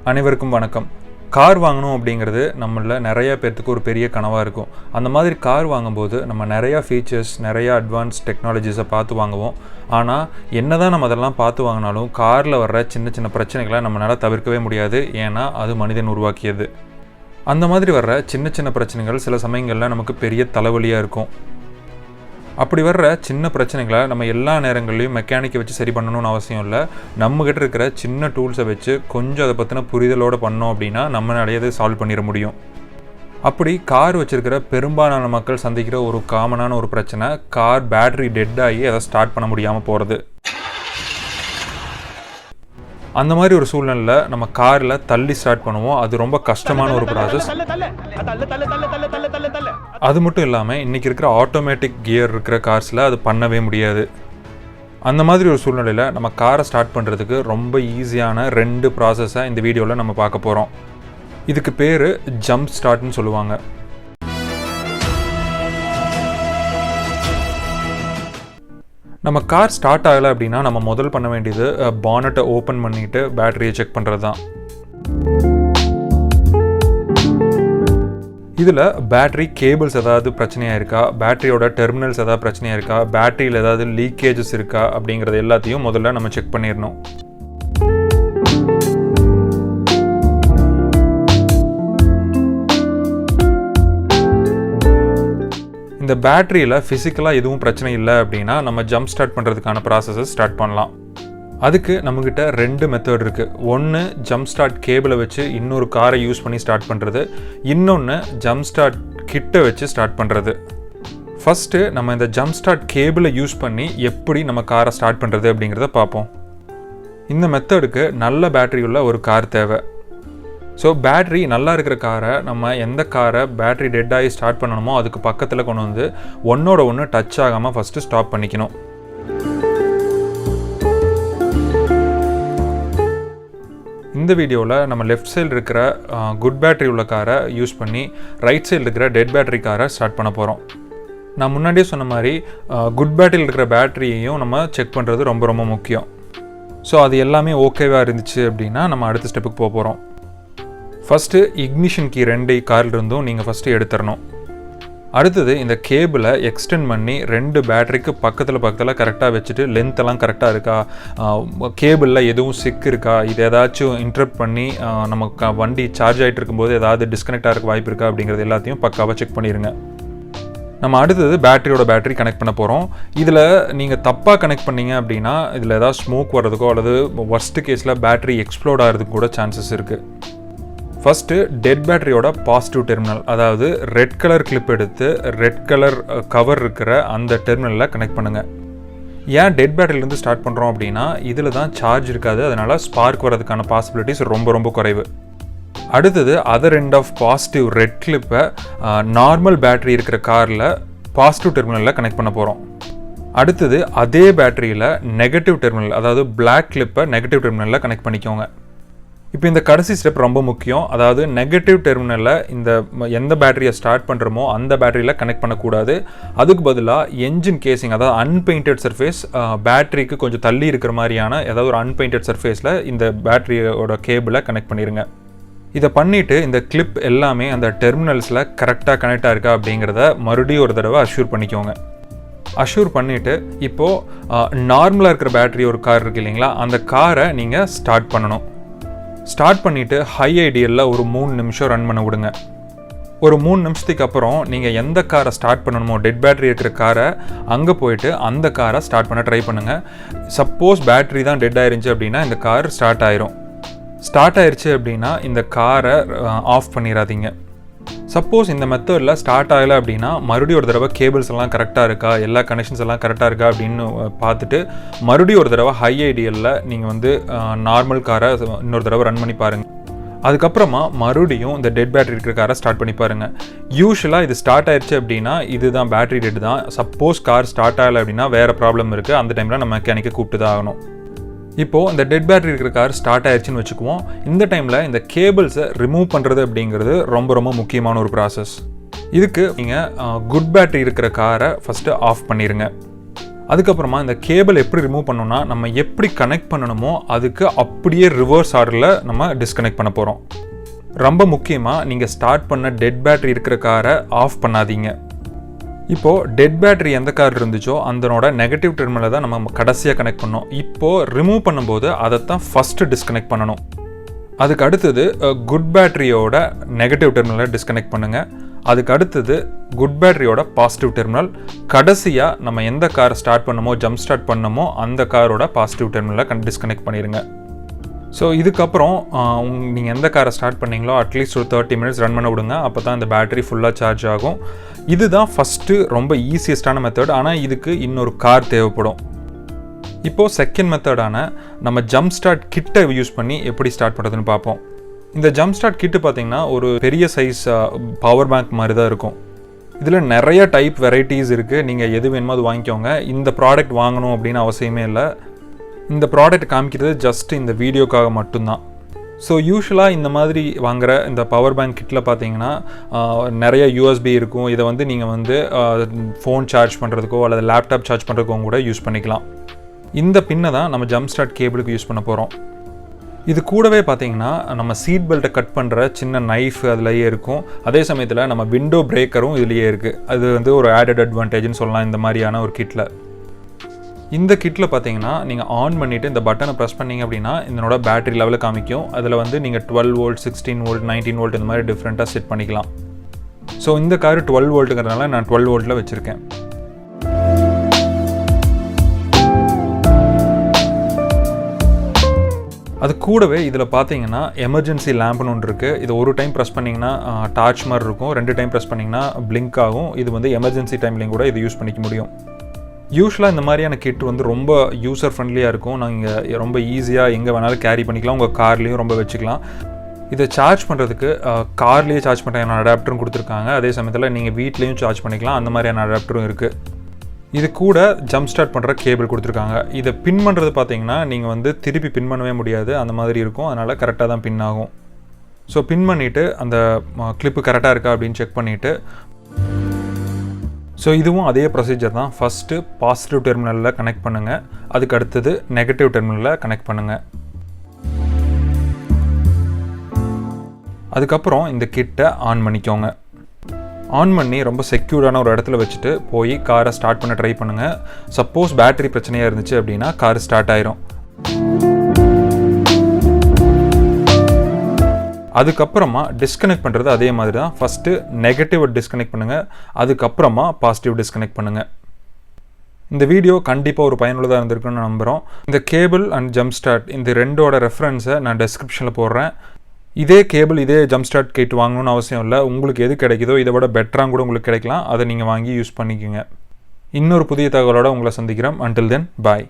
அனைவருக்கும் வணக்கம். கார் வாங்கணும் அப்படிங்கிறது நம்மள நிறைய பேர்த்துக்கு ஒரு பெரிய கனவாக இருக்கும். அந்த மாதிரி கார் வாங்கும்போது நம்ம நிறையா ஃபீச்சர்ஸ், நிறையா அட்வான்ஸ் டெக்னாலஜிஸை பார்த்து வாங்குவோம். ஆனால் என்னதான் நம்ம அதெல்லாம் பார்த்து வாங்கினாலும் காரில் வர்ற சின்ன சின்ன பிரச்சனைகளை நம்மளால் தவிர்க்கவே முடியாது. ஏன்னா அது மனிதன் உருவாக்கியது. அந்த மாதிரி வர்ற சின்ன சின்ன பிரச்சனைகள் சில சமயங்களில் நமக்கு பெரிய தலைவலியாக இருக்கும். அப்படி வர்ற சின்ன பிரச்சனைகளை நம்ம எல்லா நேரங்கள்லையும் மெக்கானிக்கை வச்சு சரி பண்ணணும்னு அவசியம் இல்லை. நம்மக்கிட்ட இருக்கிற சின்ன டூல்ஸை வச்சு கொஞ்சம் அதை பற்றின புரிதலோடு பண்ணோம் அப்படின்னா நம்மளாலேயே அதை சால்வ் பண்ணிட முடியும். அப்படி கார் வச்சுருக்கிற பெரும்பாலான மக்கள் சந்திக்கிற ஒரு காமனான ஒரு பிரச்சனை, கார் பேட்டரி டெட் ஆகி அதை ஸ்டார்ட் பண்ண முடியாமல் போகிறது. அந்த மாதிரி ஒரு சூழ்நிலையில் நம்ம காரில் தள்ளி ஸ்டார்ட் பண்ணுவோம். அது ரொம்ப கஷ்டமான ஒரு ப்ராசஸ். அது மட்டும் இல்லாமல் இன்றைக்கி இருக்கிற ஆட்டோமேட்டிக் கியர் இருக்கிற கார்ஸில் அது பண்ணவே முடியாது. அந்த மாதிரி ஒரு சூழ்நிலையில் நம்ம காரை ஸ்டார்ட் பண்ணுறதுக்கு ரொம்ப ஈஸியான 2 ப்ராசஸை இந்த வீடியோவில் நம்ம பார்க்க போகிறோம். இதுக்கு பேர் ஜம்ப் ஸ்டார்ட்னு சொல்லுவாங்க. நம்ம கார் ஸ்டார்ட் ஆகலை அப்படின்னா நம்ம முதல் பண்ண வேண்டியது பானட்டை ஓப்பன் பண்ணிவிட்டு பேட்டரியை செக் பண்ணுறது தான். இதில் பேட்டரி கேபிள்ஸ் ஏதாவது பிரச்சனையாக இருக்கா, பேட்டரியோட டெர்மினல்ஸ் ஏதாவது பிரச்சனையாக இருக்கா, பேட்டரியில் ஏதாவது லீக்கேஜஸ் இருக்கா அப்படிங்கிறது எல்லாத்தையும் முதல்ல நம்ம செக் பண்ணிடணும். இந்த பேட்டரியில் ஃபிசிக்கலாக எதுவும் பிரச்சனை இல்லை அப்படின்னா நம்ம ஜம்ப் ஸ்டார்ட் பண்ணுறதுக்கான ப்ராசஸை ஸ்டார்ட் பண்ணலாம். அதுக்கு நம்மக்கிட்ட 2 மெத்தட் இருக்குது. ஒன்று ஜம்ப் ஸ்டார்ட் கேபிளை வச்சு இன்னொரு காரை யூஸ் பண்ணி ஸ்டார்ட் பண்ணுறது, இன்னொன்று ஜம்ப் ஸ்டார்ட் கிட்டை வச்சு ஸ்டார்ட் பண்ணுறது. ஃபஸ்ட்டு நம்ம இந்த ஜம்ப் ஸ்டார்ட் கேபிளை யூஸ் பண்ணி எப்படி நம்ம காரை ஸ்டார்ட் பண்ணுறது அப்படிங்கிறத பார்ப்போம். இந்த மெத்தடுக்கு நல்ல பேட்டரி உள்ள ஒரு கார் தேவை. ஸோ பேட்ரி நல்லா இருக்கிற காரை நம்ம எந்த காரை பேட்ரி டெட் ஆகி ஸ்டார்ட் பண்ணணுமோ அதுக்கு பக்கத்தில் கொண்டு வந்து ஒன்றோட ஒன்று டச் ஆகாமல் ஃபஸ்ட்டு ஸ்டாப் பண்ணிக்கணும். இந்த வீடியோவில் நம்ம லெஃப்ட் சைடில் இருக்கிற குட் பேட்டரி உள்ள காரை யூஸ் பண்ணி ரைட் சைடில் இருக்கிற டெட் பேட்டரி காரை ஸ்டார்ட் பண்ண போகிறோம். நான் முன்னாடியே சொன்ன மாதிரி குட் பேட்டரியில் இருக்கிற பேட்டரியையும் நம்ம செக் பண்ணுறது ரொம்ப ரொம்ப முக்கியம். ஸோ அது எல்லாமே ஓகேவாக இருந்துச்சு அப்படின்னா நம்ம அடுத்த ஸ்டெப்புக்கு போக போகிறோம். ஃபஸ்ட்டு இக்னிஷன் கீ 2 காரில் இருந்தும் நீங்கள் ஃபஸ்ட்டு எடுத்துடணும். அடுத்தது இந்த கேபிளை எக்ஸ்டெண்ட் பண்ணி 2 பேட்டரிக்கு பக்கத்தில் கரெக்டாக வச்சுட்டு லென்த்தெல்லாம் கரெக்டாக இருக்கா, கேபிளில் எதுவும் சிக் இருக்கா, இது ஏதாச்சும் இன்டரப்ட் பண்ணி நம்ம வண்டி சார்ஜ் ஆகிட்டு இருக்கும்போது ஏதாவது டிஸ்கனெக்ட் ஆகிறதுக்கு வாய்ப்பு இருக்கா அப்படிங்கிறது எல்லாத்தையும் பக்காவாக செக் பண்ணிடுங்க. நம்ம அடுத்தது பேட்டரி கனெக்ட் பண்ண போகிறோம். இதில் நீங்கள் தப்பாக கனெக்ட் பண்ணிங்க அப்படின்னா இதில் ஏதாவது ஸ்மோக் வர்றதுக்கோ அல்லது ஒர்ஸ்ட் கேஸில் பேட்டரி எக்ஸ்ப்ளோட் ஆகிறதுக்கு கூட சான்சஸ் இருக்குது. ஃபஸ்ட்டு டெட் பேட்டரியோட பாசிட்டிவ் டெர்மினல், அதாவது ரெட் கலர் கிளிப் எடுத்து ரெட் கலர் கவர் இருக்கிற அந்த டெர்மினலில் கனெக்ட் பண்ணுங்கள். ஏன் டெட் பேட்டரியிலேருந்து ஸ்டார்ட் பண்ணுறோம் அப்படின்னா இதில் தான் சார்ஜ் இருக்காது, அதனால் ஸ்பார்க் வரதுக்கான பாசிபிலிட்டிஸ் ரொம்ப ரொம்ப குறைவு. அடுத்தது other end of positive red கிளிப்பை நார்மல் பேட்டரி இருக்கிற காரில் பாசிட்டிவ் டெர்மினலில் கனெக்ட் பண்ண போகிறோம். அடுத்தது அதே பேட்டரியில் நெகட்டிவ் டெர்மினல், அதாவது பிளாக் கிளிப்பை நெகட்டிவ் டெர்மினலில் கனெக்ட் பண்ணிக்கோங்க. இப்போ இந்த கடைசி ஸ்டெப் ரொம்ப முக்கியம். அதாவது நெகட்டிவ் டெர்மினலில் இந்த எந்த பேட்டரியை ஸ்டார்ட் பண்ணுறோமோ அந்த பேட்டரியில் கனெக்ட் பண்ணக்கூடாது. அதுக்கு பதிலாக என்ஜின் கேசிங், அதாவது அன்பெயிண்டட் சர்ஃபேஸ், பேட்டரிக்கு கொஞ்சம் தள்ளி இருக்கிற மாதிரியான ஏதாவது ஒரு அன்பெயிண்டட் சர்ஃபேஸில் இந்த பேட்டரியோட கேபிளை கனெக்ட் பண்ணிடுங்க. இதை பண்ணிவிட்டு இந்த கிளிப் எல்லாமே அந்த டெர்மினல்ஸில் கரெக்டாக கனெக்டாக இருக்கா அப்படிங்கிறத மறுபடியும் ஒரு தடவை அஷ்யூர் பண்ணிக்கோங்க. அஷ்யூர் பண்ணிவிட்டு இப்போது நார்மலாக இருக்கிற பேட்டரி ஒரு கார் இருக்குது இல்லைங்களா, அந்த காரை நீங்கள் ஸ்டார்ட் பண்ணணும். ஸ்டார்ட் பண்ணிவிட்டு ஹை ஐடியலில் ஒரு 3 நிமிஷம் ரன் பண்ண விடுங்க. ஒரு 3 நிமிஷத்துக்கு அப்புறம் நீங்கள் எந்த காரை ஸ்டார்ட் பண்ணணுமோ, டெட் பேட்டரி இருக்கிற காரை அங்கே போயிட்டு அந்த காரை ஸ்டார்ட் பண்ண ட்ரை பண்ணுங்கள். சப்போஸ் பேட்டரி தான் டெட் ஆயிருந்துச்சு அப்படின்னா இந்த கார் ஸ்டார்ட் ஆயிரும். ஸ்டார்ட் ஆயிடுச்சு அப்படின்னா இந்த காரை ஆஃப் பண்ணிடாதீங்க. சப்போஸ் இந்த மெத்தடில் ஸ்டார்ட் ஆகலை அப்படின்னா மறுபடியும் ஒரு தடவை கேபிள்ஸ் எல்லாம் கரெக்டாக இருக்கா, எல்லா கனெக்ஷன்ஸ் எல்லாம் கரெக்டாக இருக்கா அப்படின்னு பார்த்துட்டு மறுபடியும் ஒரு தடவை ஹை ஐடியலில் நீங்கள் நார்மல் காரை இன்னொரு தடவை ரன் பண்ணி பாருங்கள். அதுக்கப்புறமா மறுபடியும் இந்த டெட் பேட்டரி இருக்கிற காரை ஸ்டார்ட் பண்ணி பாருங்கள். யூஸ்வலாக இது ஸ்டார்ட் ஆயிடுச்சு அப்படின்னா இதுதான் பேட்டரி டெட் தான். சப்போஸ் கார் ஸ்டார்ட் ஆகலை அப்படின்னா வேறு ப்ராப்ளம் இருக்குது, அந்த டைமில் நம்ம மெக்கானிக்கை கூப்பிட்டு தான் ஆகணும். இப்போது இந்த டெட் பேட்டரி இருக்கிற கார் ஸ்டார்ட் ஆயிடுச்சுன்னு வச்சுக்குவோம். இந்த டைமில் இந்த கேபிள்ஸை ரிமூவ் பண்ணுறது அப்படிங்கிறது ரொம்ப ரொம்ப முக்கியமான ஒரு ப்ராசஸ். இதுக்கு நீங்கள் குட் பேட்டரி இருக்கிற காரை ஃபஸ்ட்டு ஆஃப் பண்ணிடுங்க. அதுக்கப்புறமா இந்த கேபிள் எப்படி ரிமூவ் பண்ணணும்னா நம்ம எப்படி கனெக்ட் பண்ணணுமோ அதுக்கு அப்படியே ரிவர்ஸ் ஆர்டரில் நம்ம டிஸ்கனெக்ட் பண்ண போகிறோம். ரொம்ப முக்கியமாக நீங்கள் ஸ்டார்ட் பண்ண டெட் பேட்டரி இருக்கிற காரை ஆஃப் பண்ணாதீங்க. இப்போது டெட் பேட்டரி எந்த கார் இருந்துச்சோ அதனோட நெகட்டிவ் டெர்மினலை தான் நம்ம கடைசியாக கனெக்ட் பண்ணோம். இப்போது ரிமூவ் பண்ணும்போது அதை தான் ஃபஸ்ட்டு டிஸ்கனெக்ட் பண்ணணும். அதுக்கு அடுத்தது குட் பேட்டரியோட நெகட்டிவ் டெர்மினலை டிஸ்கனெக்ட் பண்ணுங்கள். அதுக்கு அடுத்தது குட் பேட்டரியோட பாசிட்டிவ் டெர்மினல். கடைசியாக நம்ம எந்த காரை ஸ்டார்ட் பண்ணமோ ஜம்ப் ஸ்டார்ட் பண்ணமோ அந்த காரோட பாசிட்டிவ் டெர்மினலை டிஸ்கனெக்ட் பண்ணிடுங்க. ஸோ இதுக்கப்புறம் நீங்கள் எந்த காரை ஸ்டார்ட் பண்ணீங்களோ அட்லீஸ்ட் ஒரு 30 மினிட்ஸ் ரன் பண்ண விடுங்க. அப்போ தான் இந்த பேட்டரி ஃபுல்லாக சார்ஜ் ஆகும். இதுதான் ஃபஸ்ட்டு ரொம்ப ஈஸியஸ்டான மெத்தட். ஆனால் இதுக்கு இன்னொரு கார் தேவைப்படும். இப்போது செகண்ட் மெத்தடான நம்ம ஜம்ப் ஸ்டார்ட் கிட்டை யூஸ் பண்ணி எப்படி ஸ்டார்ட் பண்ணுறதுன்னு பார்ப்போம். இந்த ஜம்ப் ஸ்டார்ட் கிட்டு பார்த்திங்கன்னா ஒரு பெரிய சைஸ் பவர் பேங்க் மாதிரி தான் இருக்கும். இதில் நிறைய டைப் வெரைட்டிஸ் இருக்குது. நீங்கள் எது வேணுமோ அது வாங்கிக்கோங்க. இந்த ப்ராடக்ட் வாங்கணும் அப்படின்னு அவசியமே இல்லை. இந்த ப்ராடக்ட் காமிக்கிறது ஜஸ்ட் இந்த வீடியோக்காக மட்டும்தான். ஸோ யூஸ்வலாக இந்த மாதிரி வாங்குகிற இந்த பவர் பேங்க் கிட்டில் பார்த்தீங்கன்னா நிறைய யூஎஸ்பி இருக்கும். இதை நீங்கள் ஃபோன் சார்ஜ் பண்ணுறதுக்கோ அல்லது லேப்டாப் சார்ஜ் பண்ணுறதுக்கோ கூட யூஸ் பண்ணிக்கலாம். இந்த பின்னை தான் நம்ம ஜம்ப் ஸ்டார்ட் கேபிளுக்கு யூஸ் பண்ண போகிறோம். இது கூடவே பார்த்தீங்கன்னா நம்ம சீட் பெல்ட்டை கட் பண்ணுற சின்ன நைஃப் அதுலேயே இருக்கும். அதே சமயத்தில் நம்ம விண்டோ பிரேக்கரும் இதுலேயே இருக்குது. அது ஒரு ஆடட் அட்வான்டேஜ்னு சொல்லலாம் இந்த மாதிரியான ஒரு கிட்டில். இந்த கிட்டில் பார்த்தீங்கன்னா நீங்கள் ஆன் பண்ணிவிட்டு இந்த பட்டனை ப்ரெஸ் பண்ணிங்க அப்படின்னா இதனோட பேட்டரி லெவலில் காமிக்கும். அதில் நீங்கள் 12 வோல்ட் 16 வோல்ட் 19 வோல்ட் இந்த மாதிரி டிஃப்ரெண்ட்டாக செட் பண்ணிக்கலாம். ஸோ இந்த கார் 12 வோல்ட்டுங்கிறதுனால நான் 12 வோல்ட்டில் வச்சுருக்கேன். அது கூடவே இதில் பார்த்தீங்கன்னா எமர்ஜென்சி லேம்ப்னு ஒன்று இருக்குது. இது ஒரு டைம் ப்ரெஸ் பண்ணிங்கன்னா டார்ச் மாதிரி இருக்கும். 2 டைம் ப்ரெஸ் பண்ணிங்கன்னா பிளிங்க் ஆகும். இது எமர்ஜென்சி டைம்லேயும் கூட இது யூஸ் பண்ணிக்க முடியும். யூஸ்வலாக இந்த மாதிரியான கிட் ரொம்ப யூசர் ஃப்ரெண்ட்லியாக இருக்கும். நீங்கள் ரொம்ப ஈஸியாக எங்கே வேணாலும் கேரி பண்ணிக்கலாம். உங்கள் கார்லேயும் ரொம்ப வச்சுக்கலாம். இதை சார்ஜ் பண்ணுறதுக்கு கார்லேயே சார்ஜ் பண்ணுற அடாப்டரும் கொடுத்துருக்காங்க. அதே சமயத்தில் நீங்கள் வீட்லேயும் சார்ஜ் பண்ணிக்கலாம். அந்த மாதிரியான அடாப்டரும் இருக்குது. இது கூட ஜம்ப் ஸ்டார்ட் பண்ணுற கேபிள் கொடுத்துருக்காங்க. இதை பின் பண்ணுறது பார்த்தீங்கன்னா நீங்கள் திருப்பி பின் பண்ணவே முடியாது. அந்த மாதிரி இருக்கும். அதனால் கரெக்டாக தான் பின் ஆகும். ஸோ பின் பண்ணிவிட்டு அந்த கிளிப்பு கரெக்டாக இருக்கா அப்படின்னு செக் பண்ணிவிட்டு ஸோ இதுவும் அதே ப்ரொசீஜர் தான். ஃபஸ்ட்டு பாசிட்டிவ் டெர்மினலில் கனெக்ட் பண்ணுங்கள். அதுக்கு அடுத்தது நெகட்டிவ் டெர்மினலில் கனெக்ட் பண்ணுங்கள். அதுக்கப்புறம் இந்த கிட்டை ஆன் பண்ணிக்கோங்க. ஆன் பண்ணி ரொம்ப செக்யூர்டான ஒரு இடத்துல வச்சுட்டு போய் காரை ஸ்டார்ட் பண்ண ட்ரை பண்ணுங்கள். சப்போஸ் பேட்டரி பிரச்சனையாக இருந்துச்சு அப்படின்னா கார் ஸ்டார்ட் ஆயிரும். அதுக்கப்புறமா டிஸ்கனெக்ட் பண்ணுறது அதே மாதிரி தான். ஃபஸ்ட்டு நெகட்டிவ் டிஸ்கனெக்ட் பண்ணுங்கள். அதுக்கப்புறமா பாசிட்டிவ் டிஸ்கனெக்ட் பண்ணுங்கள். இந்த வீடியோ கண்டிப்பாக ஒரு பயனுள்ளதாக இருந்திருக்குன்னு நம்புகிறோம். இந்த கேபிள் அண்ட் ஜம்ப் ஸ்டார்ட் இந்த ரெண்டோட ரெஃபரன்ஸை நான் டெஸ்கிரிப்ஷனில் போடுறேன். இதே கேபிள் இதே ஜம்ப் ஸ்டார்ட் கிட் வாங்கணும்னு அவசியம் இல்லை. உங்களுக்கு எது கிடைக்குதோ இதை விட பெட்டராக கூட உங்களுக்கு கிடைக்கலாம். அதை நீங்கள் வாங்கி யூஸ் பண்ணிக்கோங்க. இன்னொரு புதிய தகவலோடு உங்களை சந்திக்கிறோம். அன்டில் தென் பாய்.